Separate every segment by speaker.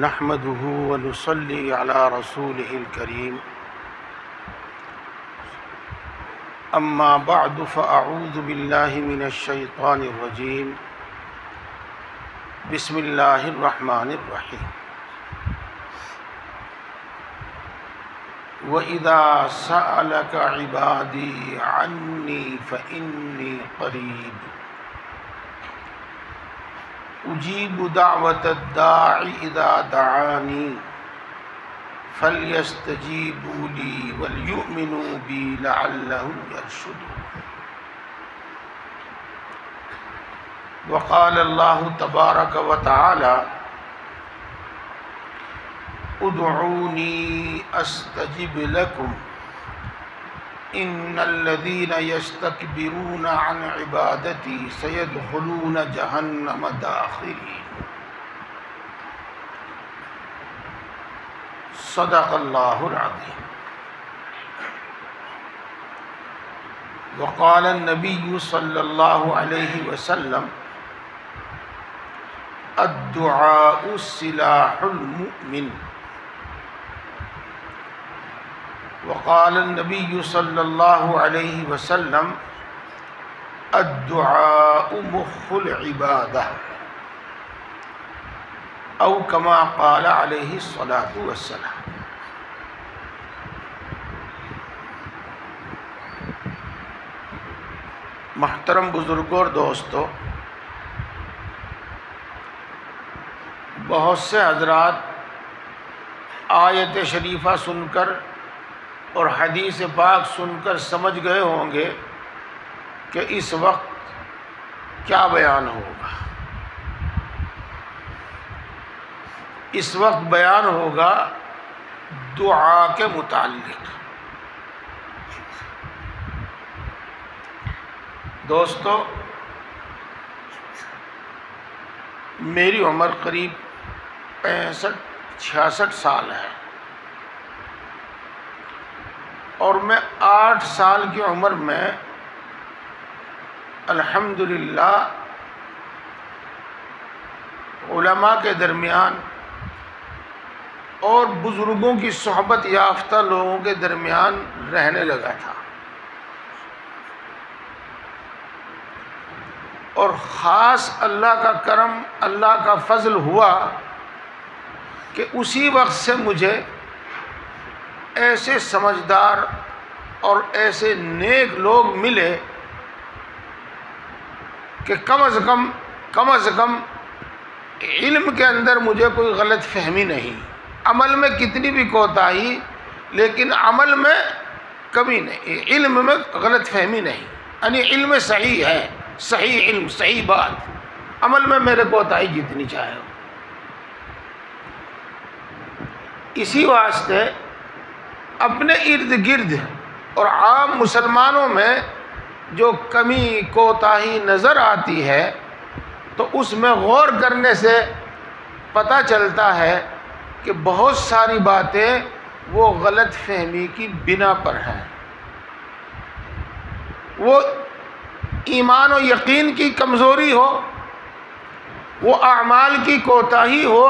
Speaker 1: نحمده ونصلي على رسوله الكريم أما بعد فأعوذ بالله من الشيطان الرجيم بسم الله الرحمن الرحيم وإذا سألك عبادي عني فإني قريب أجيب دعوة الداع إذا دعاني فليستجيبوا لي وليؤمنوا بي لعلهم يرشدون وقال الله تبارك وتعالى ادعوني أستجب لكم إن الذين يستكبرون عن عبادتي سيدخلون جهنم داخرين صدق الله العظيم وقال النبي صلى الله عليه وسلم الدعاء سلاح المؤمن وقال النبي صلى الله عليه وسلم الدعاء مخ العبادة او كما قال عليه الصلاة والسلام۔ محترم بزرگوں اور دوستو، بہت سے حضرات آیت شریفہ سن کر اور حدیث پاک سن کر سمجھ گئے ہوں گے کہ اس وقت کیا بیان ہوگا۔ اس وقت بیان ہوگا دعا کے متعلق۔ دوستو، میری عمر قریب 65-66 سال ہے اور میں 8 سال کی عمر میں الحمدللہ علماء کے درمیان اور بزرگوں کی صحبت یافتہ لوگوں کے درمیان رہنے لگا تھا، اور خاص اللہ کا کرم، اللہ کا فضل ہوا کہ اسی وقت سے مجھے ایسے سمجھدار اور ایسے نیک لوگ ملے کہ کم از کم علم کے اندر مجھے کوئی غلط فہمی نہیں، عمل میں کتنی بھی کوتاہی لیکن عمل میں کمی نہیں، علم میں غلط فہمی نہیں، یعنی علم صحیح ہے، صحیح علم، صحیح بات، عمل میں میرے کوتاہی جتنی چاہے ہو۔ اسی واسطے اپنے ارد گرد اور عام مسلمانوں میں جو کمی کوتاہی نظر آتی ہے تو اس میں غور کرنے سے پتہ چلتا ہے کہ بہت ساری باتیں وہ غلط فہمی کی بنا پر ہیں، وہ ایمان و یقین کی کمزوری ہو، وہ اعمال کی کوتاہی ہو،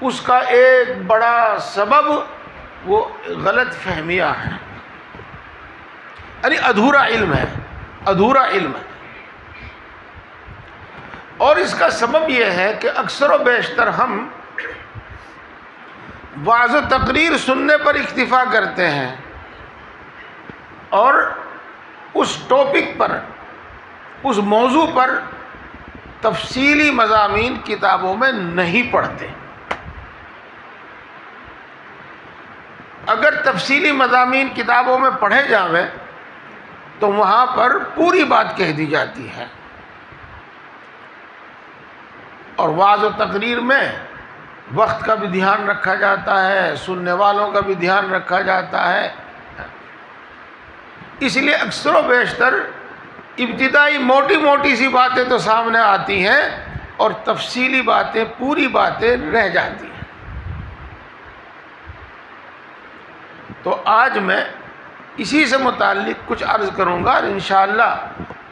Speaker 1: اس کا ایک بڑا سبب وہ غلط فہمیاں ہیں، یعنی ادھورا علم ہے، ادھورا علم ہے۔ اور اس کا سبب یہ ہے کہ اکثر و بیشتر ہم وعظ و تقریر سننے پر اکتفا کرتے ہیں اور اس ٹاپک پر، اس موضوع پر تفصیلی مضامین کتابوں میں نہیں پڑھتے۔ اگر تفصیلی مضامین کتابوں میں پڑھے جاویں تو وہاں پر پوری بات کہہ دی جاتی ہے، اور وعظ و تقریر میں وقت کا بھی دھیان رکھا جاتا ہے، سننے والوں کا بھی دھیان رکھا جاتا ہے۔ اس لیے اکثر و بیشتر ابتدائی موٹی موٹی سی باتیں تو سامنے آتی ہیں اور تفصیلی باتیں، پوری باتیں رہ جاتی ہیں۔ تو آج میں اسی سے متعلق کچھ عرض کروں گا اور انشاءاللہ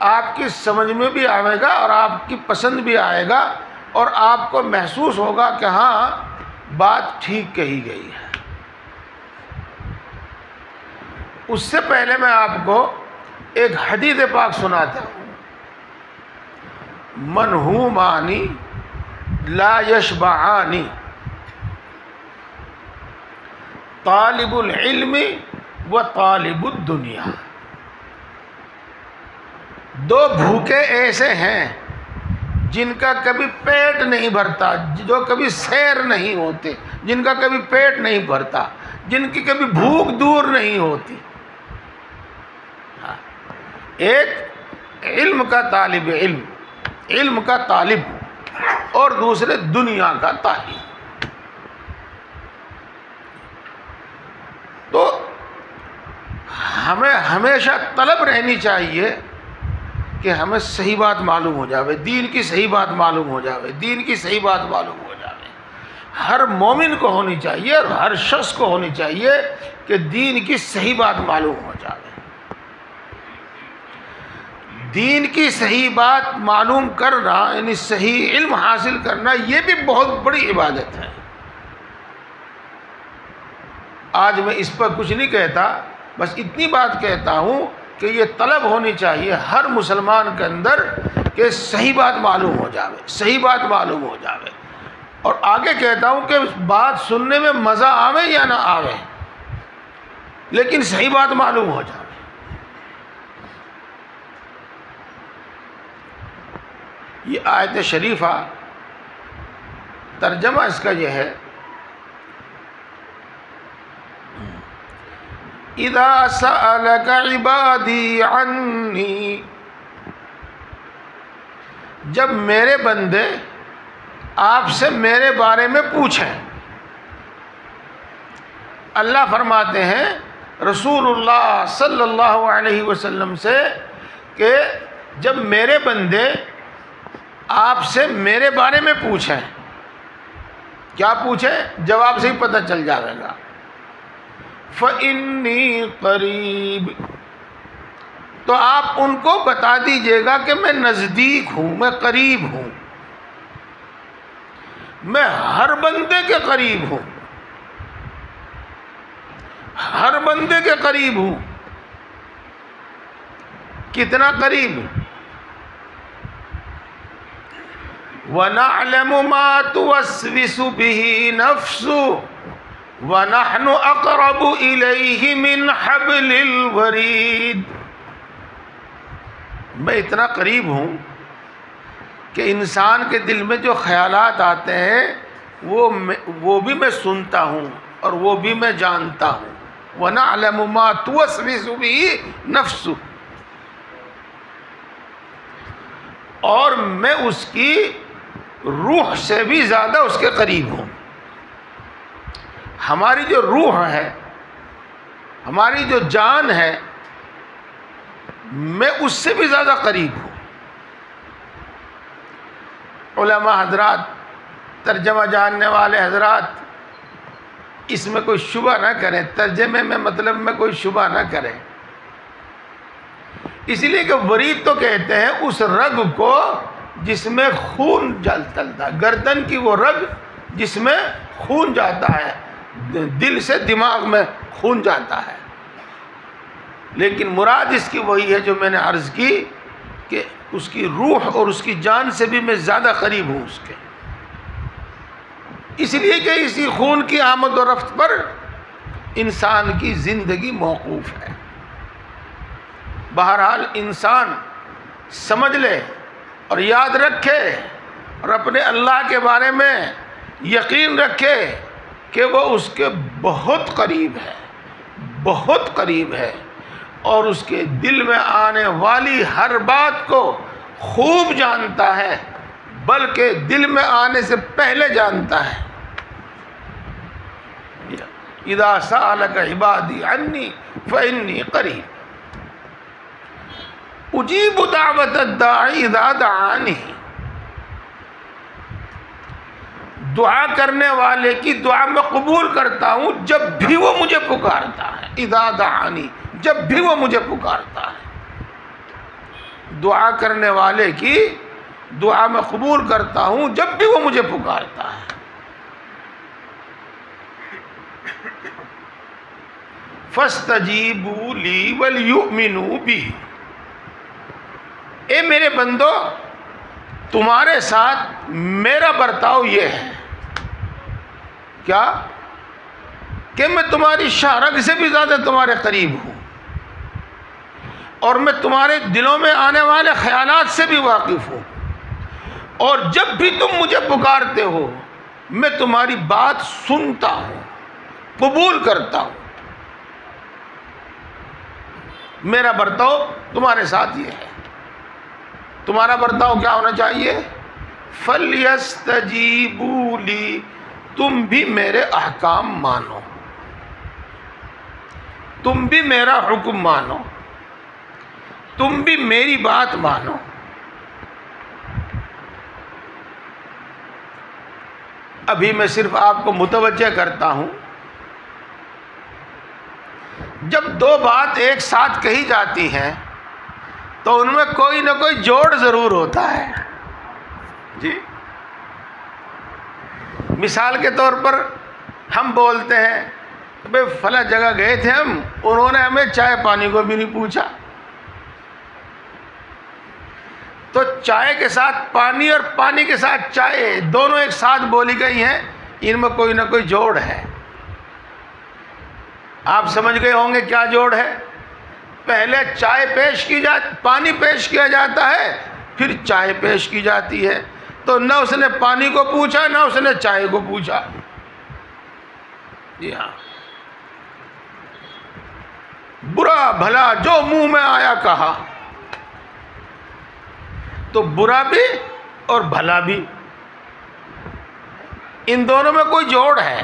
Speaker 1: آپ کی سمجھ میں بھی آئے گا اور آپ کی پسند بھی آئے گا اور آپ کو محسوس ہوگا کہ ہاں بات ٹھیک کہی گئی ہے۔ اس سے پہلے میں آپ کو ایک حدیث پاک سناتا ہوں، منہومانی لا یشبعانی، طالب العلم و طالب الدنیا۔ دو بھوکے ایسے ہیں جن کا کبھی پیٹ نہیں بھرتا، جو کبھی سیر نہیں ہوتے، جن کا کبھی پیٹ نہیں بھرتا، جن کی کبھی بھوک دور نہیں ہوتی۔ ایک علم کا طالب علم، علم کا طالب، اور دوسرے دنیا کا طالب۔ تو ہمیں ہمیشہ طلب رہنی چاہیے کہ ہمیں صحیح بات معلوم ہو جاوے، دین کی صحیح بات معلوم ہو جاوے، دین کی صحیح بات معلوم ہو جاوے۔ ہر مومن کو ہونی چاہیے اور ہر شخص کو ہونی چاہیے کہ دین کی صحیح بات معلوم ہو جاوے۔ دین کی صحیح بات معلوم کرنا، یعنی صحیح علم حاصل کرنا، یہ بھی بہت بڑی عبادت ہے۔ آج میں اس پر کچھ نہیں کہتا، بس اتنی بات کہتا ہوں کہ یہ طلب ہونی چاہیے ہر مسلمان کے اندر کہ صحیح بات معلوم ہو جاوے، صحیح بات معلوم ہو جاوے۔ اور آگے کہتا ہوں کہ بات سننے میں مزہ آوے یا نہ آوے، لیکن صحیح بات معلوم ہو جاوے۔ یہ آیت شریفہ ترجمہ اس کا یہ ہے، اذا سألك عبادی عنی، جب میرے بندے آپ سے میرے بارے میں پوچھیں۔ اللہ فرماتے ہیں رسول اللہ صلی اللہ علیہ وسلم سے کہ جب میرے بندے آپ سے میرے بارے میں پوچھیں، کیا پوچھیں؟ جواب سے ہی پتہ چل جائے گا۔ فَإِنِّي قریب، تو آپ ان کو بتا دیجئے گا کہ میں نزدیک ہوں، میں قریب ہوں، میں ہر بندے کے قریب ہوں، ہر بندے کے قریب ہوں۔ کتنا قریب؟ وَنَعْلَمُ مَا تُوَسْوِسُ بِهِ نَفْسُهُ وَنَحْنُ أَقْرَبُ إِلَيْهِ مِنْ حَبْلِ الْوَرِيدِ۔ میں اتنا قریب ہوں کہ انسان کے دل میں جو خیالات آتے ہیں وہ بھی میں سنتا ہوں اور وہ بھی میں جانتا ہوں۔ وَنَعْلَمُ مَا تُوَسْوِسُ بِهِ نَفْسُهُ، اور میں اس کی روح سے بھی زیادہ اس کے قریب ہوں۔ ہماری جو روح ہے، ہماری جو جان ہے، میں اس سے بھی زیادہ قریب ہوں۔ علماء حضرات، ترجمہ جاننے والے حضرات، اس میں کوئی شبہ نہ کریں، ترجمے میں مطلب میں کوئی شبہ نہ کریں، اس لیے کہ ورید تو کہتے ہیں اس رگ کو جس میں خون چلتا ہے، گردن کی وہ رگ جس میں خون جاتا ہے، دل سے دماغ میں خون جاتا ہے، لیکن مراد اس کی وہی ہے جو میں نے عرض کی کہ اس کی روح اور اس کی جان سے بھی میں زیادہ قریب ہوں اس کے، اس لیے کہ اسی خون کی آمد و رفت پر انسان کی زندگی موقوف ہے۔ بہرحال انسان سمجھ لے اور یاد رکھے اور اپنے اللہ کے بارے میں یقین رکھے کہ وہ اس کے بہت قریب ہے، بہت قریب ہے، اور اس کے دل میں آنے والی ہر بات کو خوب جانتا ہے، بلکہ دل میں آنے سے پہلے جانتا ہے۔ اذا سألك عبادی عنی فإنی قریب اجیب دعوت الداعی اذا دعانی، دعا کرنے والے کی دعا میں قبول کرتا ہوں جب بھی وہ مجھے پکارتا ہے، اذا دعانی، جب بھی وہ مجھے پکارتا ہے۔ دعا کرنے والے کی دعا میں قبول کرتا ہوں جب بھی وہ مجھے پکارتا ہے۔ فَاسْتَجِيبُوا لِي وَلْيُؤْمِنُوا بِي، اے میرے بندو تمہارے ساتھ میرا برتاؤ یہ ہے کیا کہ میں تمہاری شہرگ سے بھی زیادہ تمہارے قریب ہوں، اور میں تمہارے دلوں میں آنے والے خیالات سے بھی واقف ہوں، اور جب بھی تم مجھے پکارتے ہو میں تمہاری بات سنتا ہوں، قبول کرتا ہوں۔ میرا برتاؤ تمہارے ساتھ یہ ہے۔ تمہارا برتاؤ کیا ہونا چاہیے؟ فَلْيَسْتَجِيبُوا لِي، تم بھی میرے احکام مانو، تم بھی میرا حکم مانو، تم بھی میری بات مانو۔ ابھی میں صرف آپ کو متوجہ کرتا ہوں، جب دو بات ایک ساتھ کہی جاتی ہیں تو ان میں کوئی نہ کوئی جوڑ ضرور ہوتا ہے۔ جی مثال کے طور پر ہم بولتے ہیں بھئی فلاں جگہ گئے تھے ہم، انہوں نے ہمیں چائے پانی کو بھی نہیں پوچھا، تو چائے کے ساتھ پانی اور پانی کے ساتھ چائے دونوں ایک ساتھ بولی گئی ہیں، ان میں کوئی نہ کوئی جوڑ ہے۔ آپ سمجھ گئے ہوں گے کیا جوڑ ہے؟ پہلے چائے پانی پیش کیا جاتا ہے، پھر چائے پیش کی جاتی ہے، تو نہ اس نے پانی کو پوچھا نہ اس نے چائے کو پوچھا۔ جی ہاں، برا بھلا جو منہ میں آیا کہا، تو برا بھی اور بھلا بھی، ان دونوں میں کوئی جوڑ ہے۔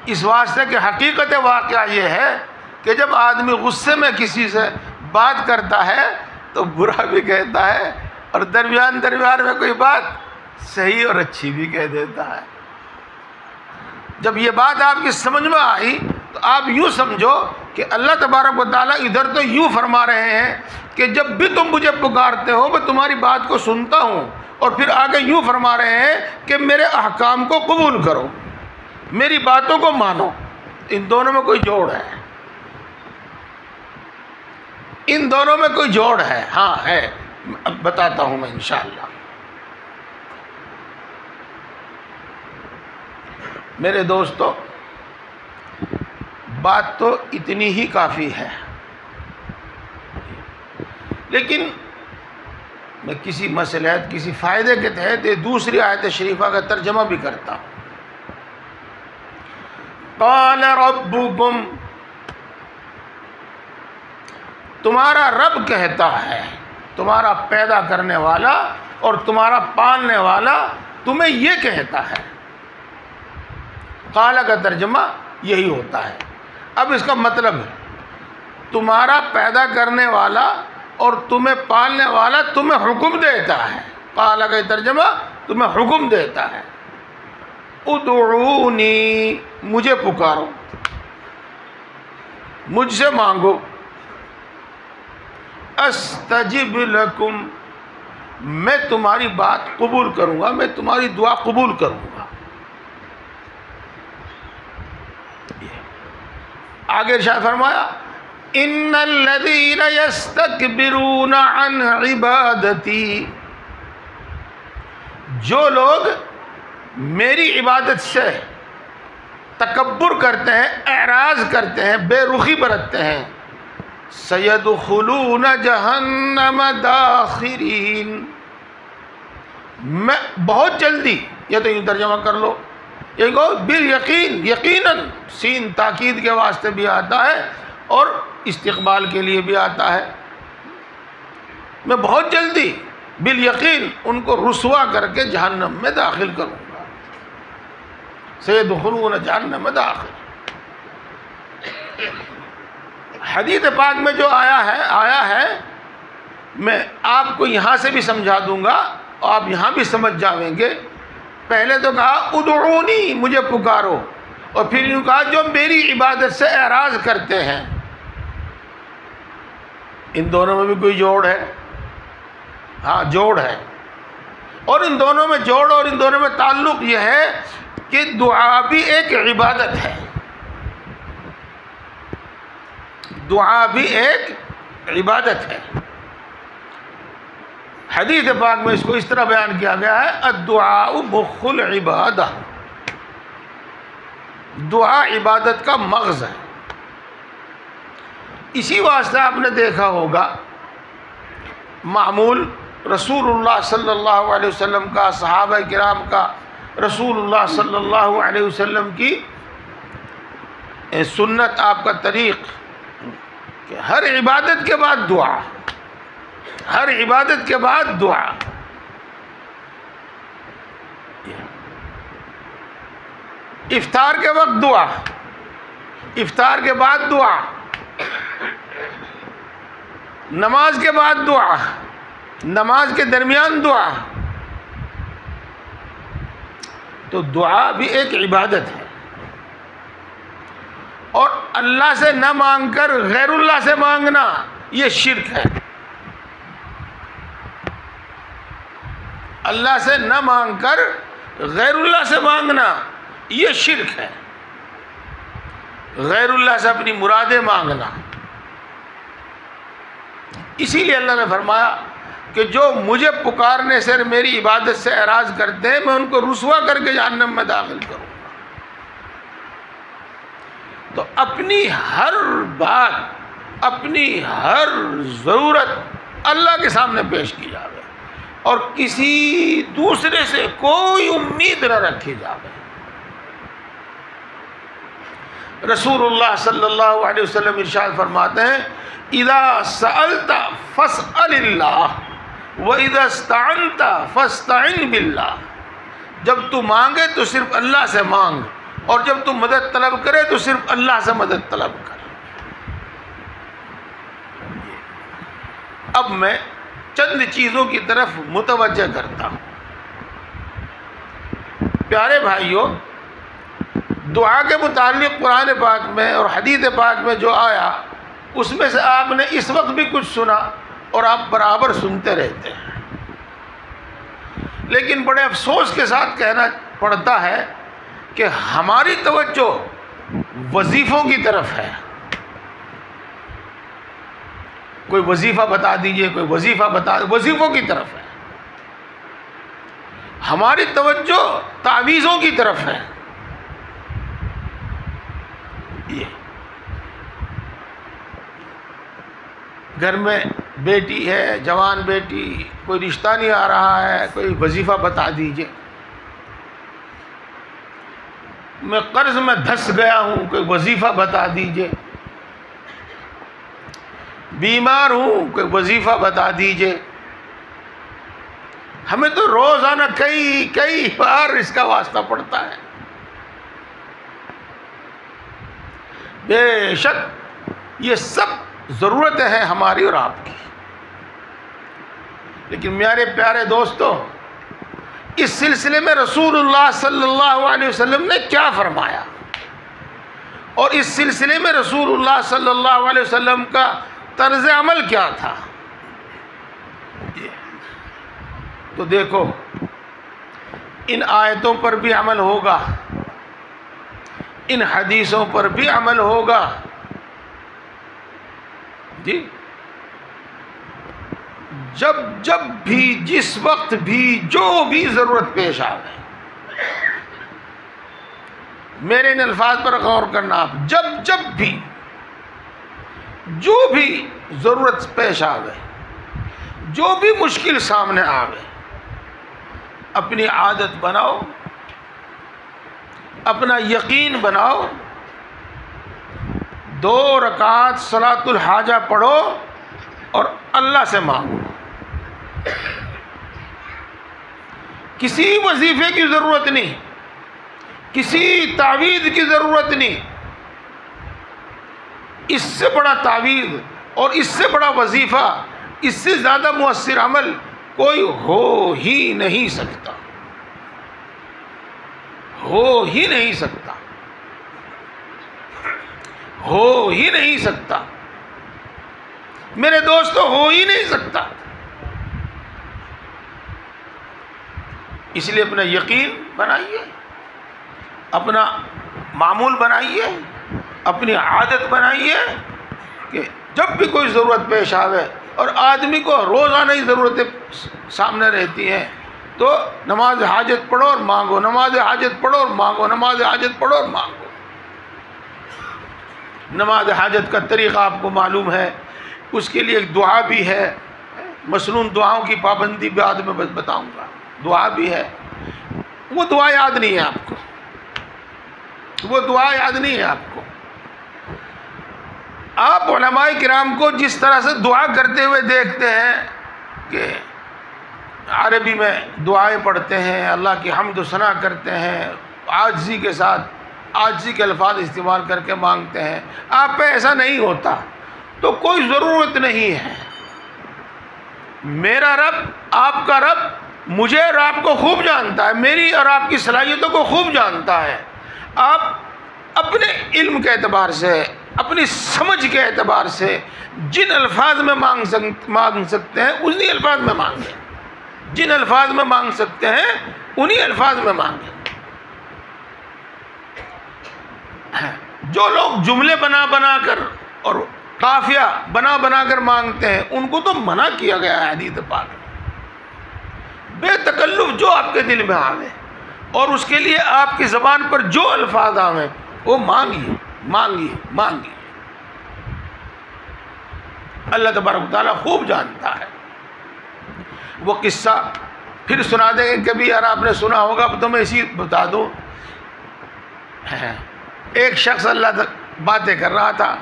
Speaker 1: اس واسطے کہ حقیقت واقعہ یہ ہے کہ جب آدمی غصے میں کسی سے بات کرتا ہے تو برا بھی کہتا ہے، اور درمیان میں کوئی بات صحیح اور اچھی بھی کہہ دیتا ہے۔ جب یہ بات آپ کی سمجھ میں آئی تو آپ یوں سمجھو کہ اللہ تبارک و تعالیٰ ادھر تو یوں فرما رہے ہیں کہ جب بھی تم مجھے پکارتے ہو میں تمہاری بات کو سنتا ہوں، اور پھر آگے یوں فرما رہے ہیں کہ میرے احکام کو قبول کرو، میری باتوں کو مانو۔ ان دونوں میں کوئی جوڑ ہے، ان دونوں میں کوئی جوڑ ہے، ہاں ہے، اب بتاتا ہوں میں انشاءاللہ۔ میرے دوستو، بات تو اتنی ہی کافی ہے، لیکن میں کسی مصلحت کسی فائدے کے تحت یہ دوسری آیت شریفہ کا ترجمہ بھی کرتا ہوں۔ قال ربکم، تمہارا رب کہتا ہے، تمہارا پیدا کرنے والا اور تمہارا پالنے والا تمہیں یہ کہتا ہے۔ قال کا ترجمہ یہی ہوتا ہے۔ اب اس کا مطلب ہے تمہارا پیدا کرنے والا اور تمہیں پالنے والا تمہیں حکم دیتا ہے۔ قال کا ترجمہ تمہیں حکم دیتا ہے، ادعونی، مجھے پکارو، مجھ سے مانگو، استجب لکم، میں تمہاری بات قبول کروں گا، میں تمہاری دعا قبول کروں گا۔ آگے ارشاد فرمایا ان الذین یستکبرون عن عبادتی، جو لوگ میری عبادت سے تکبر کرتے ہیں، اعراض کرتے ہیں، بے رخی برتتے ہیں، سیدخلون جہنم داخرین، میں بہت جلدی، یا تو یوں ترجمہ کر لو، یہ کہو بالیقین، یقیناً، سین تاکید کے واسطے بھی آتا ہے اور استقبال کے لیے بھی آتا ہے، میں بہت جلدی بالیقین ان کو رسوا کر کے جہنم میں داخل کروں گا۔ سیدخلون جہنم داخل، حدیث پاک میں جو آیا ہے میں آپ کو یہاں سے بھی سمجھا دوں گا، آپ یہاں بھی سمجھ جاویں گے۔ پہلے تو کہا ادعونی، مجھے پکارو، اور پھر یوں کہا جو میری عبادت سے اعراض کرتے ہیں۔ ان دونوں میں بھی کوئی جوڑ ہے؟ ہاں جوڑ ہے۔ اور ان دونوں میں جوڑ اور ان دونوں میں تعلق یہ ہے کہ دعا بھی ایک عبادت ہے، دعا بھی ایک عبادت ہے۔ حدیث پاک میں اس کو اس طرح بیان کیا گیا ہے، الدعاء مخ العبادہ، دعا عبادت کا مغز ہے۔ اسی واسطے آپ نے دیکھا ہوگا معمول رسول اللہ صلی اللہ علیہ وسلم کا، صحابہ کرام کا، رسول اللہ صلی اللہ علیہ وسلم کی سنت، آپ کا طریق کہ ہر عبادت کے بعد دعا، ہر عبادت کے بعد دعا۔ افطار کے وقت دعا، افطار کے بعد دعا، نماز کے بعد دعا، نماز کے درمیان دعا۔ تو دعا بھی ایک عبادت ہے، اور اللہ سے نہ مانگ کر غیر اللہ سے مانگنا یہ شرک ہے۔ اللہ سے نہ مانگ کر غیر اللہ سے مانگنا یہ شرک ہے، غیر اللہ سے اپنی مرادیں مانگنا۔ اسی لیے اللہ نے فرمایا کہ جو مجھے پکارنے سے، میری عبادت سے اعراض کرتے ہیں، میں ان کو رسوا کر کے جہنم میں داخل کروں گا۔ تو اپنی ہر بات، اپنی ہر ضرورت اللہ کے سامنے پیش کی جاوے، اور کسی دوسرے سے کوئی امید نہ رکھی جاوے۔ رسول اللہ صلی اللہ علیہ وسلم ارشاد فرماتے ہیں، اذا سألت فاسأل اللہ وَإِذَا اسْتَعَنْتَ فَاسْتَعِنْ بِاللَّهِ، جب تو مانگے تو صرف اللہ سے مانگ، اور جب تو مدد طلب کرے تو صرف اللہ سے مدد طلب کر۔ اب میں چند چیزوں کی طرف متوجہ کرتا ہوں۔ پیارے بھائیوں، دعا کے متعلق قرآن پاک میں اور حدیث پاک میں جو آیا، اس میں سے آپ نے اس وقت بھی کچھ سنا، اور آپ برابر سنتے رہتے ہیں، لیکن بڑے افسوس کے ساتھ کہنا پڑتا ہے کہ ہماری توجہ وظیفوں کی طرف ہے۔ کوئی وظیفہ بتا دیجئے، کوئی وظیفہ وظیفوں کی طرف ہے۔ ہماری توجہ تعویذوں کی طرف ہے۔ یہ گھر میں بیٹی ہے، جوان بیٹی، کوئی رشتہ نہیں آ رہا ہے، کوئی وظیفہ بتا دیجئے۔ میں قرض میں دھس گیا ہوں، کوئی وظیفہ بتا دیجئے۔ بیمار ہوں، کوئی وظیفہ بتا دیجئے۔ ہمیں تو روزانہ کئی بار اس کا واسطہ پڑتا ہے۔ بے شک یہ سب ضرورتیں ہیں ہماری اور آپ کی، لیکن میرے پیارے دوستو، اس سلسلے میں رسول اللہ صلی اللہ علیہ وسلم نے کیا فرمایا، اور اس سلسلے میں رسول اللہ صلی اللہ علیہ وسلم کا طرز عمل کیا تھا؟ تو دیکھو، ان آیتوں پر بھی عمل ہوگا، ان حدیثوں پر بھی عمل ہوگا۔ جی، جب بھی، جس وقت بھی، جو بھی ضرورت پیش آئے، میرے ان الفاظ پر غور کرنا آپ، جب بھی جو بھی ضرورت پیش آئے، جو بھی مشکل سامنے آئے، اپنی عادت بناؤ، اپنا یقین بناؤ، 2 رکعت صلاۃ الحاجہ پڑھو اور اللہ سے مانگو۔ کسی وظیفے کی ضرورت نہیں، کسی تعویذ کی ضرورت نہیں۔ اس سے بڑا تعویذ اور اس سے بڑا وظیفہ، اس سے زیادہ مؤثر عمل کوئی ہو ہی نہیں سکتا، ہو ہی نہیں سکتا، ہو ہی نہیں سکتا میرے دوستو، ہو ہی نہیں سکتا۔ اس لیے اپنا یقین بنائیے، اپنا معمول بنائیے، اپنی عادت بنائیے کہ جب بھی کوئی ضرورت پیش آوے، اور آدمی کو روزانہ ہی ضرورتیں سامنے رہتی ہیں، تو نماز حاجت پڑھو اور مانگو، نماز حاجت پڑھو اور مانگو، نماز حاجت پڑھو اور مانگو۔ نماز حاجت کا طریقہ آپ کو معلوم ہے، اس کے لیے ایک دعا بھی ہے، مسنون دعاؤں کی پابندی بعد میں بتاؤں گا، دعا بھی ہے، وہ دعا یاد نہیں ہے آپ کو، وہ دعا یاد نہیں ہے آپ کو۔ آپ علماء کرام کو جس طرح سے دعا کرتے ہوئے دیکھتے ہیں کہ عربی میں دعائیں پڑھتے ہیں، اللہ کی حمد و ثنا کرتے ہیں، عاجزی کے ساتھ عاجزی کے الفاظ استعمال کر کے مانگتے ہیں، آپ پہ ایسا نہیں ہوتا تو کوئی ضرورت نہیں ہے۔ میرا رب، آپ کا رب مجھے اور آپ کو خوب جانتا ہے، میری اور آپ کی صلاحیتوں کو خوب جانتا ہے۔ آپ اپنے علم کے اعتبار سے، اپنی سمجھ کے اعتبار سے جن الفاظ میں مانگ سکتے ہیں انہی الفاظ میں مانگیں، جن الفاظ میں مانگ سکتے ہیں انہی الفاظ میں مانگیں۔ جو لوگ جملے بنا بنا کر اور قافیہ بنا بنا کر مانگتے ہیں ان کو تو منع کیا گیا ہے حدیث پاک میں۔ بے تکلف جو آپ کے دل میں آوے اور اس کے لیے آپ کی زبان پر جو الفاظ آویں وہ مانگیے مانگیے مانگیے، اللہ تبارک و تعالیٰ خوب جانتا ہے۔ وہ قصہ پھر سنا دیں گے کبھی، یار آپ نے سنا ہوگا، اب تو میں اسی بتا دوں۔ ایک شخص اللہ تک باتیں کر رہا تھا،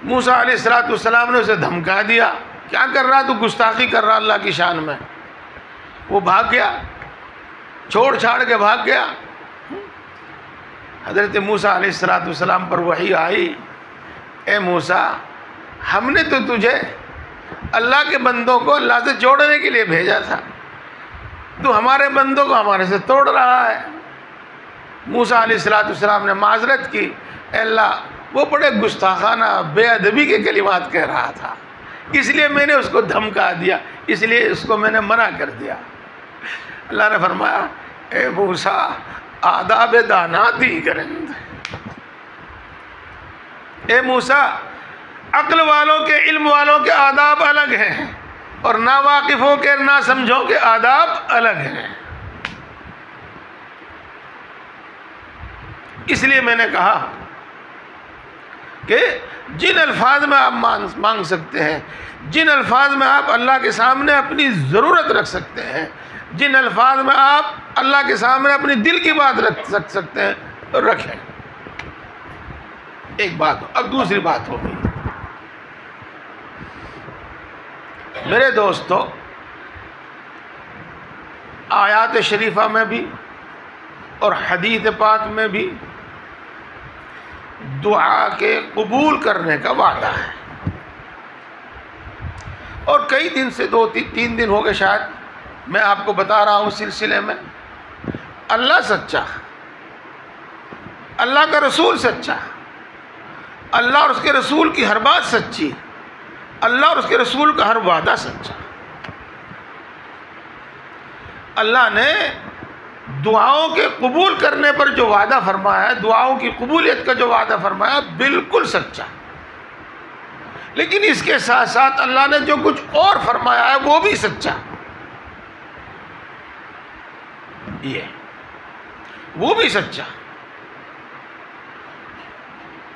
Speaker 1: موسیٰ علیہ السلام نے اسے دھمکا دیا، کیا کر رہا تو گستاخی کر رہا اللہ کی شان میں۔ وہ بھاگ گیا، چھوڑ چھاڑ کے بھاگ گیا۔ حضرت موسیٰ علیہ السلام پر وحی آئی، اے موسیٰ، ہم نے تو تجھے اللہ کے بندوں کو اللہ سے جوڑنے کے لیے بھیجا تھا، تو ہمارے بندوں کو ہمارے سے توڑ رہا ہے۔ موسیٰ علیہ السلام نے معذرت کی، اے اللہ وہ بڑے گستاخانہ بے ادبی کے کلمات کہہ رہا تھا، اس لیے میں نے اس کو دھمکا دیا، اس لیے اس کو میں نے منع کر دیا۔ اللہ نے فرمایا، اے موسیٰ، آداب دانا دی کرند، اے موسیٰ، عقل والوں کے، علم والوں کے آداب الگ ہیں اور ناواقفوں کے، نہ سمجھوں کے آداب الگ ہیں۔ اس لیے میں نے کہا کہ جن الفاظ میں آپ مانگ سکتے ہیں، جن الفاظ میں آپ اللہ کے سامنے اپنی ضرورت رکھ سکتے ہیں، جن الفاظ میں آپ اللہ کے سامنے اپنی دل کی بات رکھ سکتے ہیں، رکھیں۔ ایک بات ہو، اب دوسری بات ہوگی۔ میرے دوستو، آیات شریفہ میں بھی اور حدیث پاک میں بھی دعا کے قبول کرنے کا وعدہ ہے، اور کئی دن سے 2-3 دن ہو گئے شاید میں آپ کو بتا رہا ہوں اس سلسلے میں۔ اللہ سچا، اللہ کا رسول سچا، اللہ اور اس کے رسول کی ہر بات سچی، اللہ اور اس کے رسول کا ہر وعدہ سچا۔ اللہ نے دعاؤں کے قبول کرنے پر جو وعدہ فرمایا ہے، دعاؤں کی قبولیت کا جو وعدہ فرمایا، بالکل سچا۔ لیکن اس کے ساتھ ساتھ اللہ نے جو کچھ اور فرمایا ہے وہ بھی سچا، یہ وہ بھی سچا۔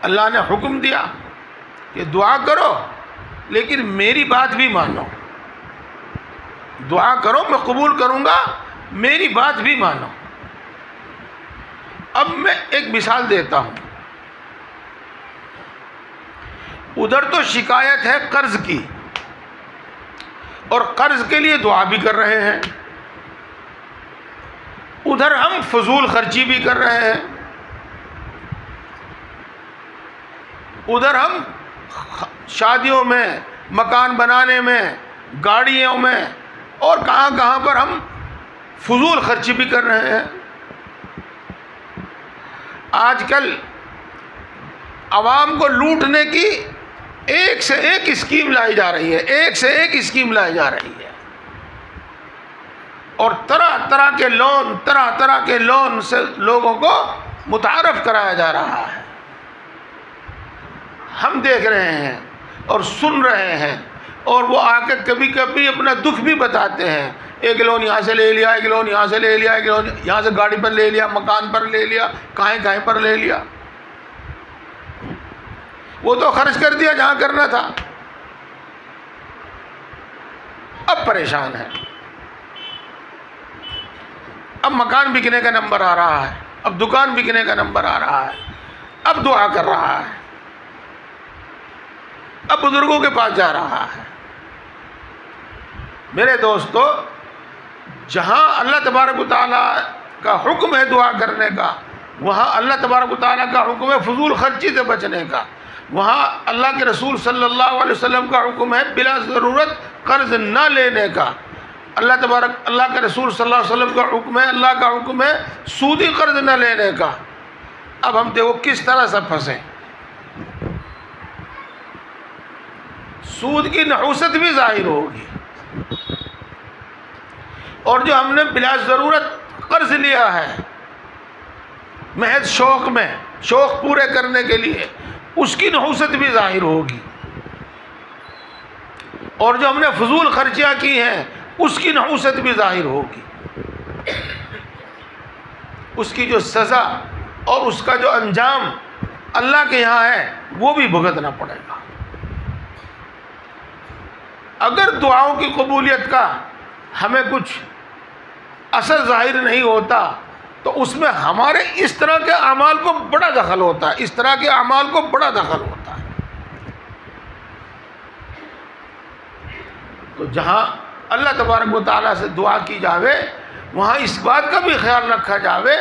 Speaker 1: اللہ نے حکم دیا کہ دعا کرو لیکن میری بات بھی مانو، دعا کرو میں قبول کروں گا، میری بات بھی مانو۔ اب میں ایک مثال دیتا ہوں۔ ادھر تو شکایت ہے قرض کی، اور قرض کے لیے دعا بھی کر رہے ہیں، ادھر ہم فضول خرچی بھی کر رہے ہیں، ادھر ہم شادیوں میں، مکان بنانے میں، گاڑیوں میں اور کہاں کہاں پر ہم فضول خرچی بھی کر رہے ہیں۔ آج کل عوام کو لوٹنے کی ایک سے ایک اسکیم لائی جا رہی ہے، ایک سے ایک اسکیم لائی جا رہی ہے۔ اور طرح طرح کے لون سے لوگوں کو متعارف کرایا جا رہا ہے. ہم دیکھ رہے ہیں اور سن رہے ہیں، اور وہ آ کے کبھی کبھی اپنا دکھ بھی بتاتے ہیں. ایک لون یہاں سے لے لیا، ایک لون یہاں سے لے لیا، ایک لون یہاں سے گاڑی پر لے لیا، مکان پر لے لیا، کہیں پر لے لیا. وہ تو خرچ کر دیا جہاں کرنا تھا، اب پریشان ہے. اب مکان بکنے کا نمبر آ رہا ہے، اب دکان بکنے کا نمبر آ رہا ہے، اب دعا کر رہا ہے، اب بزرگوں کے پاس جا رہا ہے. میرے دوستو، جہاں اللہ تبارک و تعالیٰ کا حکم ہے دعا کرنے کا، وہاں اللہ تبارک و تعالیٰ کا حکم ہے فضول خرچی سے بچنے کا. وہاں اللہ کے رسول صلی اللہ علیہ وسلم کا حکم ہے بلا ضرورت قرض نہ لینے کا. اللہ کے رسول صلی اللہ علیہ وسلم کا حکم ہے، اللہ کا حکم ہے سودی قرض نہ لینے کا. اب ہم دیکھو کس طرح سے پھنسے. سود کی نحوست بھی ظاہر ہوگی، اور جو ہم نے بلا ضرورت قرض لیا ہے محض شوق میں، شوق پورے کرنے کے لیے، اس کی نحوست بھی ظاہر ہوگی. اور جو ہم نے فضول خرچیاں کی ہیں اس کی نحوست بھی ظاہر ہوگی. اس کی جو سزا اور اس کا جو انجام اللہ کے یہاں ہے وہ بھی بھگتنا پڑے گا. اگر دعاؤں کی قبولیت کا ہمیں کچھ اثر ظاہر نہیں ہوتا تو اس میں ہمارے اس طرح کے اعمال کو بڑا دخل ہوتا ہے، اس طرح کے اعمال کو بڑا دخل ہوتا ہے. تو جہاں اللہ تبارک و تعالیٰ سے دعا کی جاوے وہاں اس بات کا بھی خیال رکھا جاوے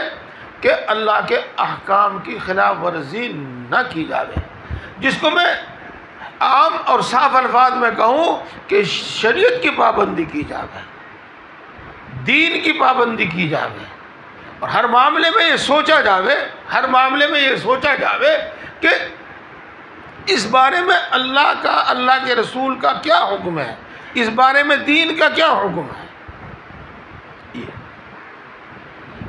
Speaker 1: کہ اللہ کے احکام کی خلاف ورزی نہ کی جاوے. جس کو میں عام اور صاف الفاظ میں کہوں کہ شریعت کی پابندی کی جاوے، دین کی پابندی کی جاوے، اور ہر معاملے میں یہ سوچا جاوے کہ اس بارے میں اللہ کے رسول کا کیا حکم ہے، اس بارے میں دین کا کیا حکم ہے.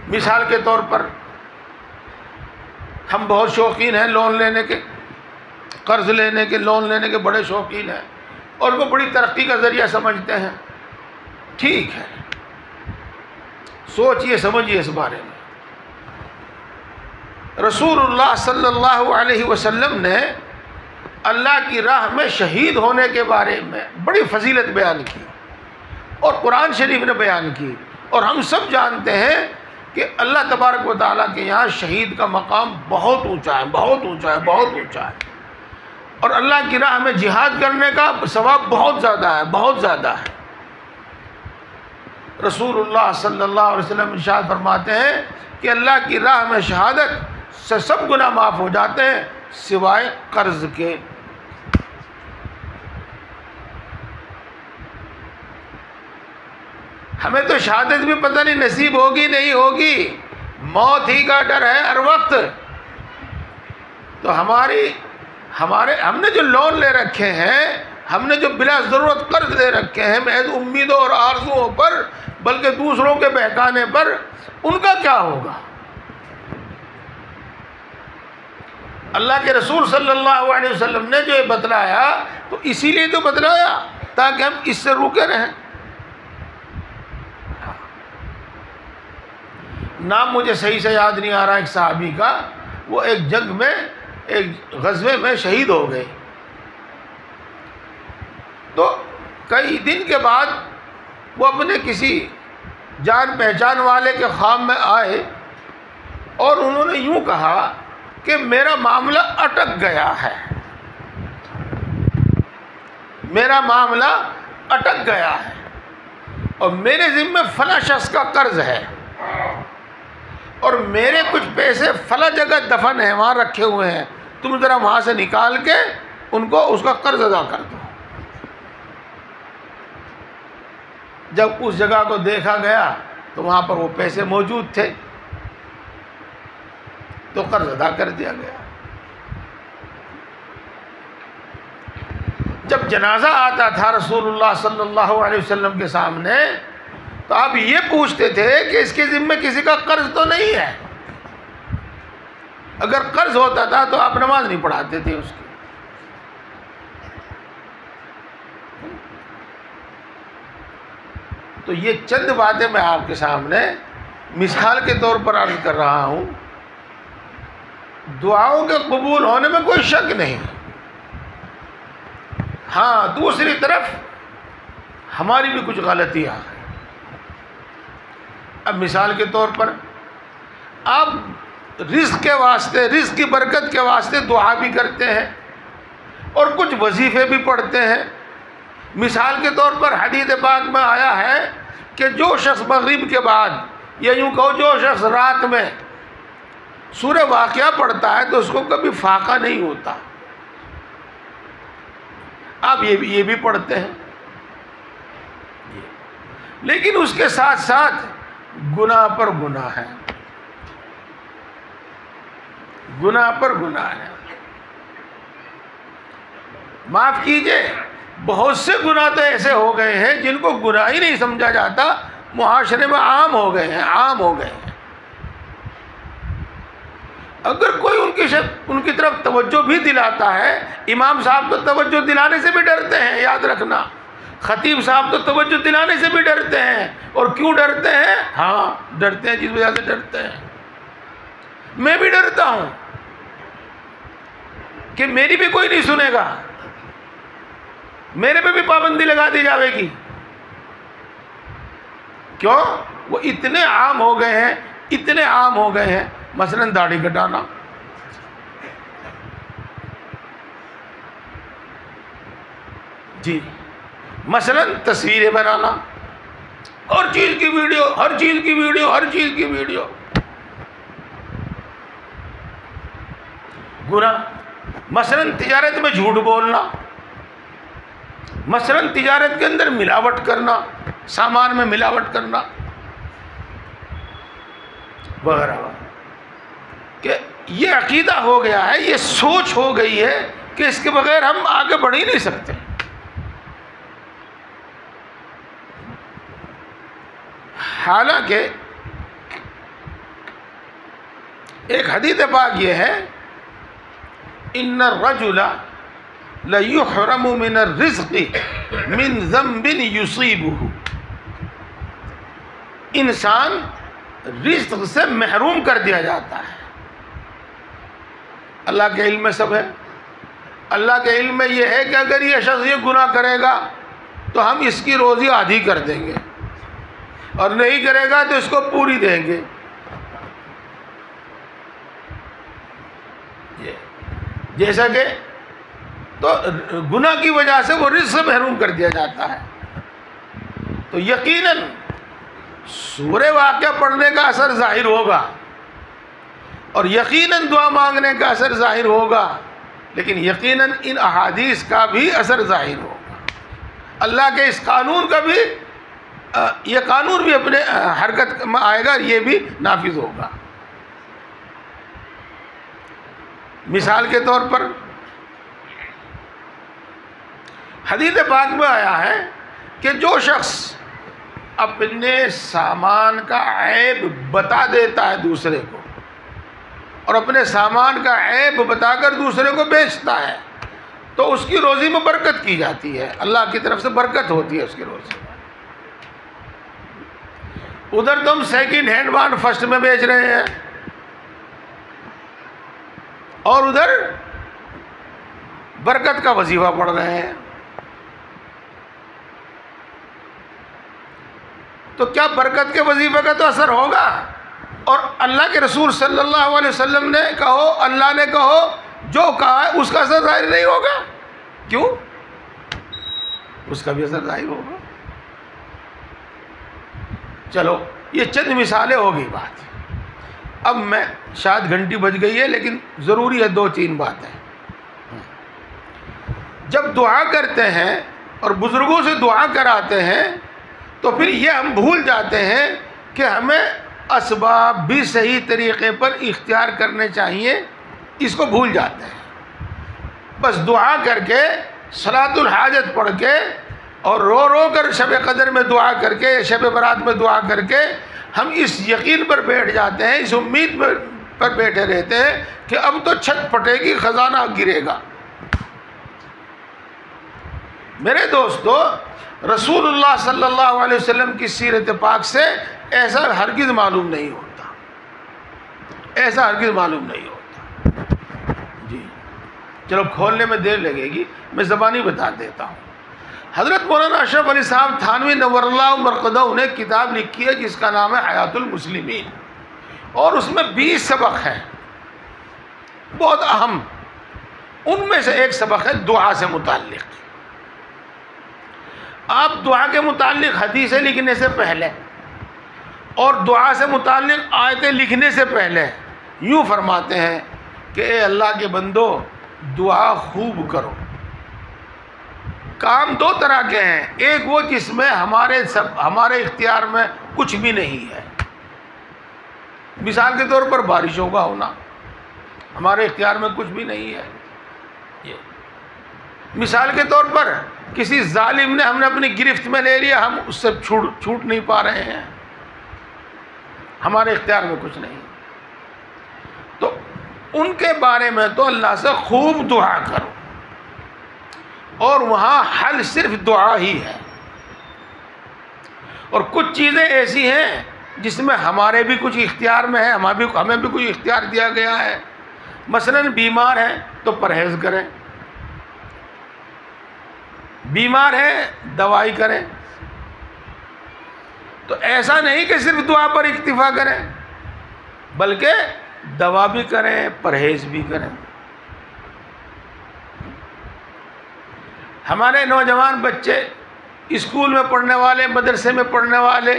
Speaker 1: مثال کے طور پر ہم بہت شوقین ہیں لون لینے کے، قرض لینے کے، لون لینے کے بڑے شوقین ہیں، اور وہ بڑی ترقی کا ذریعہ سمجھتے ہیں. ٹھیک ہے، سوچئے سمجھیے اس بارے میں. رسول اللہ صلی اللہ علیہ وسلم نے اللہ کی راہ میں شہید ہونے کے بارے میں بڑی فضیلت بیان کی، اور قرآن شریف نے بیان کی. اور ہم سب جانتے ہیں کہ اللہ تبارک و تعالیٰ کے یہاں شہید کا مقام بہت اونچا ہے، بہت اونچا ہے، بہت اونچا ہے. اور اللہ کی راہ میں جہاد کرنے کا ثواب بہت زیادہ ہے، بہت زیادہ ہے. رسول اللہ صلی اللہ علیہ وسلم ارشاد فرماتے ہیں کہ اللہ کی راہ میں شہادت سے سب گناہ معاف ہو جاتے ہیں سوائے قرض کے. ہمیں تو شہادت بھی پتہ نہیں نصیب ہوگی نہیں ہوگی، موت ہی کا ڈر ہے ہر وقت. تو ہم نے جو لون لے رکھے ہیں، ہم نے جو بلا ضرورت قرض لے رکھے ہیں محض امیدوں اور آرزوؤں پر، بلکہ دوسروں کے بہکانے پر، ان کا کیا ہوگا؟ اللہ کے رسول صلی اللہ علیہ وسلم نے جو یہ بتلایا تو اسی لیے تو بتلایا تاکہ ہم اس سے روکے رہیں. نام مجھے صحیح سے یاد نہیں آ رہا ایک صحابی کا، وہ ایک جنگ میں، ایک غزوے میں شہید ہو گئے. تو کئی دن کے بعد وہ اپنے کسی جان پہچان والے کے خام میں آئے اور انہوں نے یوں کہا کہ میرا معاملہ اٹک گیا ہے، میرا معاملہ اٹک گیا ہے، اور میرے ذمہ فلاں شخص کا قرض ہے، اور میرے کچھ پیسے فلاں جگہ دفن ہیں، وہاں رکھے ہوئے ہیں، تم ذرا وہاں سے نکال کے ان کو اس کا قرض ادا کر دو. جب اس جگہ کو دیکھا گیا تو وہاں پر وہ پیسے موجود تھے، تو قرض ادا کر دیا گیا. جب جنازہ آتا تھا رسول اللہ صلی اللہ علیہ وسلم کے سامنے تو آپ یہ پوچھتے تھے کہ اس کے ذمے کسی کا قرض تو نہیں ہے. اگر قرض ہوتا تھا تو آپ نماز نہیں پڑھاتے تھے اس کی. تو یہ چند باتیں میں آپ کے سامنے مثال کے طور پر عرض کر رہا ہوں. دعاؤں کے قبول ہونے میں کوئی شک نہیں. ہاں دوسری طرف ہماری بھی کچھ غلطیاں ہیں. اب مثال کے طور پر آپ رزق کے واسطے، رزق کی برکت کے واسطے دعا بھی کرتے ہیں اور کچھ وظیفے بھی پڑھتے ہیں. مثال کے طور پر حدیث پاک میں آیا ہے کہ جو شخص مغرب کے بعد، یا یوں کہو جو شخص رات میں سورہ واقعہ پڑھتا ہے تو اس کو کبھی فاقہ نہیں ہوتا. آپ یہ بھی پڑھتے ہیں، لیکن اس کے ساتھ ساتھ گناہ پر گناہ ہے، گناہ پر گناہ ہے. معاف کیجئے، بہت سے گناہ تو ایسے ہو گئے ہیں جن کو گناہ ہی نہیں سمجھا جاتا، معاشرے میں عام ہو گئے ہیں، عام ہو گئے ہیں. اگر کوئی ان کی طرف توجہ بھی دلاتا ہے، امام صاحب تو توجہ دلانے سے بھی ڈرتے ہیں، یاد رکھنا. خطیب صاحب تو توجہ دلانے سے بھی ڈرتے ہیں. اور کیوں ڈرتے ہیں؟ ہاں ڈرتے ہیں، جس وجہ سے ڈرتے ہیں. میں بھی ڈرتا ہوں کہ میری بھی کوئی نہیں سنے گا، میرے پہ بھی پابندی لگا دی جاوے گی. کیوں؟ وہ اتنے عام ہو گئے ہیں، اتنے عام ہو گئے ہیں. مثلا داڑھی کٹانا، جی، مثلا تصویریں بنانا، ہر چیز کی ویڈیو، ہر چیز کی ویڈیو، ہر چیز کی ویڈیو. گناہ. مثلا تجارت میں جھوٹ بولنا، مثلا تجارت کے اندر ملاوٹ کرنا، سامان میں ملاوٹ کرنا وغیرہ. کہ یہ عقیدہ ہو گیا ہے، یہ سوچ ہو گئی ہے کہ اس کے بغیر ہم آگے بڑھ ہی نہیں سکتے. حالانکہ ایک حدیث پاک یہ ہے، ان الرجل لیحرم من الرزق من ذنب یصیبہ. انسان رزق سے محروم کر دیا جاتا ہے. اللہ کے علم میں سب ہے. اللہ کے علم میں یہ ہے کہ اگر یہ شخص یہ گناہ کرے گا تو ہم اس کی روزی آدھی کر دیں گے، اور نہیں کرے گا تو اس کو پوری دیں گے. جیسا کہ تو گناہ کی وجہ سے وہ رزق سے محروم کر دیا جاتا ہے. تو یقیناً سورہ واقعہ پڑھنے کا اثر ظاہر ہوگا، اور یقیناً دعا مانگنے کا اثر ظاہر ہوگا، لیکن یقیناً ان احادیث کا بھی اثر ظاہر ہوگا. اللہ کے اس قانون کا بھی، یہ قانون بھی اپنے حرکت میں آئے گا، یہ بھی نافذ ہوگا. مثال کے طور پر حدیث پاک میں آیا ہے کہ جو شخص اپنے سامان کا عیب بتا دیتا ہے دوسرے کو، اور اپنے سامان کا عیب بتا کر دوسرے کو بیچتا ہے، تو اس کی روزی میں برکت کی جاتی ہے. اللہ کی طرف سے برکت ہوتی ہے اس کی روزی میں. ادھر تم سیکنڈ ہینڈ وان فرسٹ میں بیچ رہے ہیں، اور ادھر برکت کا وظیفہ پڑھ رہے ہیں. تو کیا برکت کے وظیفے کا تو اثر ہوگا؟ اور اللہ کے رسول صلی اللہ علیہ وسلم نے کہو، اللہ نے کہو، جو کہا ہے اس کا اثر ظاہر نہیں ہوگا. کیوں؟ اس کا بھی اثر ظاہر ہوگا. چلو یہ چند مثالیں ہوگی بات. اب میں شاید گھنٹی بج گئی ہے، لیکن ضروری ہے 2-3 باتیں. جب دعا کرتے ہیں اور بزرگوں سے دعا کراتے ہیں تو پھر یہ ہم بھول جاتے ہیں کہ ہمیں اسباب بھی صحیح طریقے پر اختیار کرنے چاہیے. اس کو بھول جاتے ہیں. بس دعا کر کے، صلاۃ الحاجت پڑھ کے اور رو رو کر شب قدر میں دعا کر کے، شب برات میں دعا کر کے ہم اس یقین پر بیٹھ جاتے ہیں، اس امید پر بیٹھے رہتے ہیں کہ اب تو چھت پھٹے گی، خزانہ گرے گا۔ میرے دوستو، رسول اللہ صلی اللہ علیہ وسلم کی سیرت پاک سے ایسا ہرگز معلوم نہیں ہوتا، ایسا ہرگز معلوم نہیں ہوتا۔ جی چلو، کھولنے میں دیر لگے گی، میں زبانی بتا دیتا ہوں۔ حضرت مولانا اشرف علی صاحب تھانوی نور اللہ مرقدہ نے کتاب لکھی ہے جس کا نام ہے حیات المسلمین، اور اس میں 20 سبق ہیں بہت اہم۔ ان میں سے ایک سبق ہے دعا سے متعلق۔ آپ دعا کے متعلق حدیثیں لکھنے سے پہلے اور دعا سے متعلق آیتیں لکھنے سے پہلے یوں فرماتے ہیں کہ اے اللہ کے بندو، دعا خوب کرو۔ کام دو طرح کے ہیں، ایک وہ جس میں ہمارے اختیار میں کچھ بھی نہیں ہے، مثال کے طور پر بارشوں کا ہونا ہمارے اختیار میں کچھ بھی نہیں ہے۔ مثال کے طور پر کسی ظالم نے ہم نے اپنی گرفت میں لے لیا، ہم اس سے چھوٹ نہیں پا رہے ہیں، ہمارے اختیار میں کچھ نہیں۔ تو ان کے بارے میں تو اللہ سے خوب دعا کرو، اور وہاں حل صرف دعا ہی ہے۔ اور کچھ چیزیں ایسی ہیں جس میں ہمارے بھی کچھ اختیار میں ہے، ہمیں بھی کچھ اختیار دیا گیا ہے۔ مثلاً بیمار ہیں تو پرہیز کریں، بیمار ہیں دوائی کریں۔ تو ایسا نہیں کہ صرف دعا پر اکتفا کریں، بلکہ دوا بھی کریں، پرہیز بھی کریں۔ ہمارے نوجوان بچے، اسکول میں پڑھنے والے، مدرسے میں پڑھنے والے،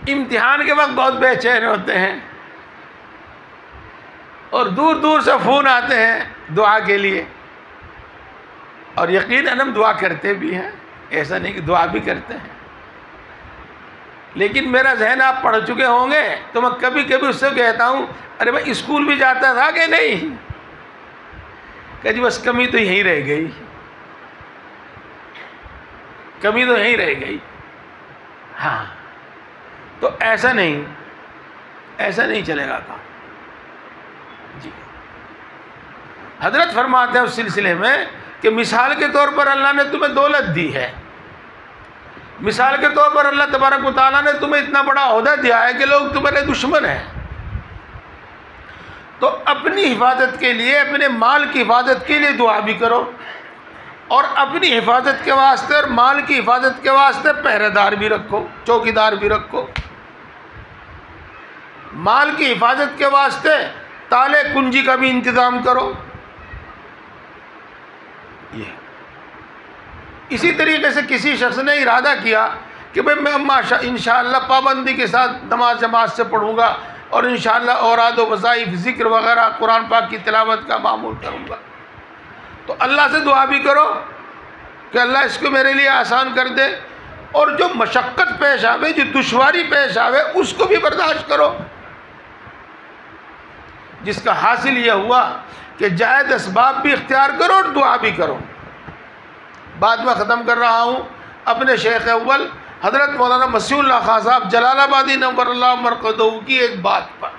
Speaker 1: امتحان کے وقت بہت بے چین ہوتے ہیں، اور دور دور سے فون آتے ہیں دعا کے لیے، اور یقیناً ہم دعا کرتے بھی ہیں، ایسا نہیں کہ دعا بھی کرتے ہیں۔ لیکن میرا ذہن آپ پڑھ چکے ہوں گے تو میں کبھی کبھی اس سے کہتا ہوں، ارے بھائی اسکول بھی جاتا تھا کہ نہیں؟ کہ جی بس کمی تو یہیں رہ گئی، کمی تو یہیں رہ گئی۔ ہاں، تو ایسا نہیں چلے گا کام۔ جی حضرت فرماتے ہیں اس سلسلے میں کہ مثال کے طور پر اللہ نے تمہیں دولت دی ہے، مثال کے طور پر اللہ تبارک و تعالیٰ نے تمہیں اتنا بڑا عہدہ دیا ہے کہ لوگ تمہارے دشمن ہیں، تو اپنی حفاظت کے لیے، اپنے مال کی حفاظت کے لیے دعا بھی کرو، اور اپنی حفاظت کے واسطے اور مال کی حفاظت کے واسطے پہرے دار بھی رکھو، چوکی دار بھی رکھو۔ مال کی حفاظت کے واسطے تالے کنجی کا بھی انتظام کرو۔ یہ اسی طریقے سے کسی شخص نے ارادہ کیا کہ بھئی میں انشاءاللہ پابندی کے ساتھ نماز جماعت سے پڑھوں گا، اور انشاءاللہ اوراد و وظائف، ذکر وغیرہ، قرآن پاک کی تلاوت کا معمول کروں گا، تو اللہ سے دعا بھی کرو کہ اللہ اس کو میرے لیے آسان کر دے، اور جو مشقت پیش آوے، جو دشواری پیش آوے، اس کو بھی برداشت کرو، جس کا حاصل یہ ہوا کہ جائز اسباب بھی اختیار کرو اور دعا بھی کرو۔ بعد میں ختم کر رہا ہوں اپنے شیخ اول حضرت مولانا مسیح اللہ خان صاحب جلال آبادی نور اللہ مرقدہ کی ایک بات پر۔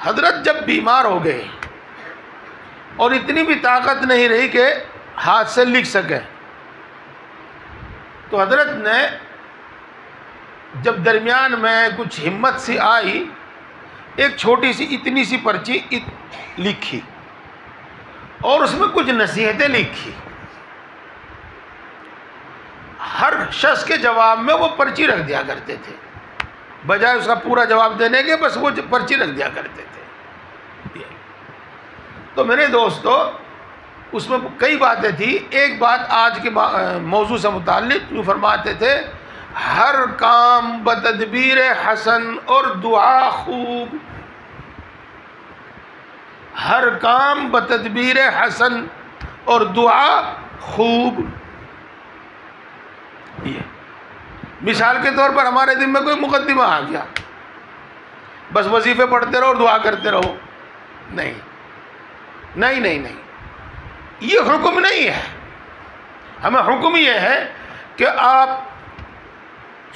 Speaker 1: حضرت جب بیمار ہو گئے اور اتنی بھی طاقت نہیں رہی کہ ہاتھ سے لکھ سکے، تو حضرت نے جب درمیان میں کچھ ہمت سی آئی، ایک چھوٹی سی اتنی سی پرچی لکھی، اور اس میں کچھ نصیحتیں لکھی۔ ہر شخص کے جواب میں وہ پرچی رکھ دیا کرتے تھے، بجائے اس کا پورا جواب دینے کے بس وہ پرچی رکھ دیا کرتے تھے۔ تو میرے دوستو، اس میں کئی باتیں تھیں۔ ایک بات آج کے موضوع سے متعلق یوں فرماتے تھے، ہر کام بتدبیر حسن اور دعا خوب، ہر کام بتدبیر حسن اور دعا خوب۔ یہ مثال کے طور پر ہمارے دل میں کوئی مقدمہ آ گیا، بس وظیفے پڑھتے رہو اور دعا کرتے رہو، نہیں نہیں نہیں نہیں، یہ حکم نہیں ہے. ہمیں حکم یہ ہے کہ آپ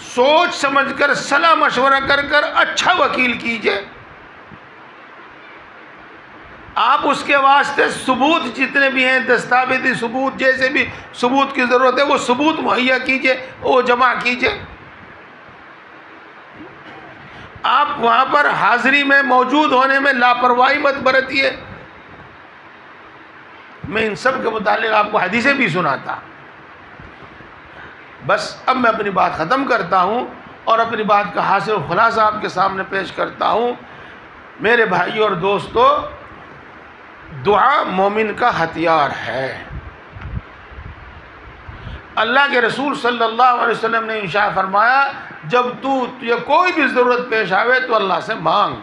Speaker 1: سوچ سمجھ کر صلاح مشورہ کر کر اچھا وکیل کیجئے. آپ اس کے واسطے ثبوت جتنے بھی ہیں، دستاویزی ثبوت، جیسے بھی ثبوت کی ضرورت ہے وہ ثبوت مہیا کیجئے، وہ جمع کیجئے. آپ وہاں پر حاضری میں موجود ہونے میں لاپرواہی مت برتیے. میں ان سب کے متعلق آپ کو حدیثیں بھی سناتا. بس اب میں اپنی بات ختم کرتا ہوں اور اپنی بات کا حاصل خلاصہ آپ کے سامنے پیش کرتا ہوں. میرے بھائیو اور دوستو، دعا مومن کا ہتھیار ہے. اللہ کے رسول صلی اللہ علیہ وسلم نے ارشاد فرمایا، جب تجھے کوئی بھی ضرورت پیش آوے تو اللہ سے مانگ.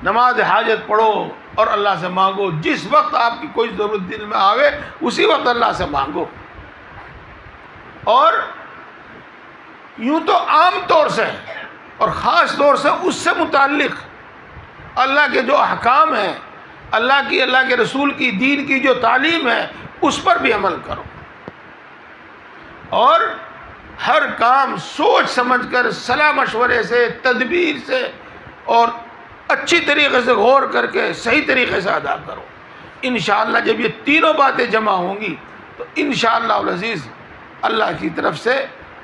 Speaker 1: نماز حاجت پڑھو اور اللہ سے مانگو. جس وقت آپ کی کوئی ضرورت دل میں آوے اسی وقت اللہ سے مانگو. اور یوں تو عام طور سے اور خاص طور سے اس سے متعلق اللہ کے جو احکام ہیں، اللہ کے رسول کی دین کی جو تعلیم ہے، اس پر بھی عمل کرو. اور ہر کام سوچ سمجھ کر صلاح مشورے سے، تدبیر سے اور اچھی طریقے سے غور کر کے صحیح طریقے سے ادا کرو. انشاءاللہ جب یہ تینوں باتیں جمع ہوں گی تو انشاءاللہ العزیز اللہ کی طرف سے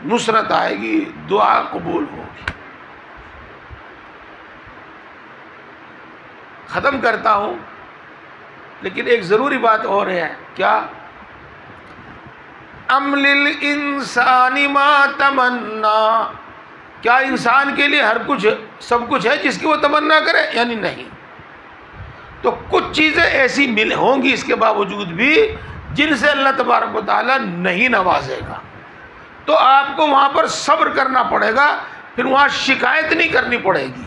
Speaker 1: نصرت آئے گی، دعا قبول ہوگی. ختم کرتا ہوں، لیکن ایک ضروری بات اور ہے. کیا؟ ام للانسان ما تمنا. کیا انسان کے لیے ہر کچھ سب کچھ ہے جس کی وہ تمنا کرے؟ یعنی نہیں. تو کچھ چیزیں ایسی ہوں گی اس کے باوجود بھی جن سے اللہ تبارک و تعالیٰ نہیں نوازے گا. تو آپ کو وہاں پر صبر کرنا پڑے گا. پھر وہاں شکایت نہیں کرنی پڑے گی.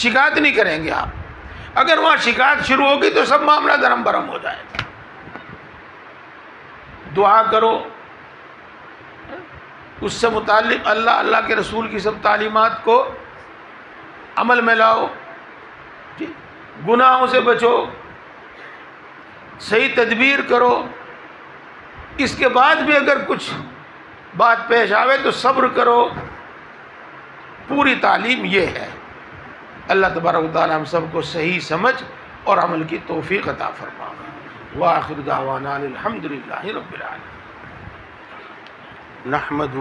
Speaker 1: شکایت نہیں کریں گے آپ. اگر وہاں شکایت شروع ہوگی تو سب معاملہ درم برم ہو جائے گا. دعا کرو، اس سے متعلق اللہ کے رسول کی سب تعلیمات کو عمل میں لاؤ. گناہوں سے بچو، صحیح تدبیر کرو. اس کے بعد بھی اگر کچھ بات پیش آوے تو صبر کرو. پوری تعلیم یہ ہے. اللہ تبارک و تعالی ہم سب کو صحیح سمجھ اور عمل کی توفیق عطا فرمائے. وآخر دعوانا الحمدللہ رب العالمین. نحمدہ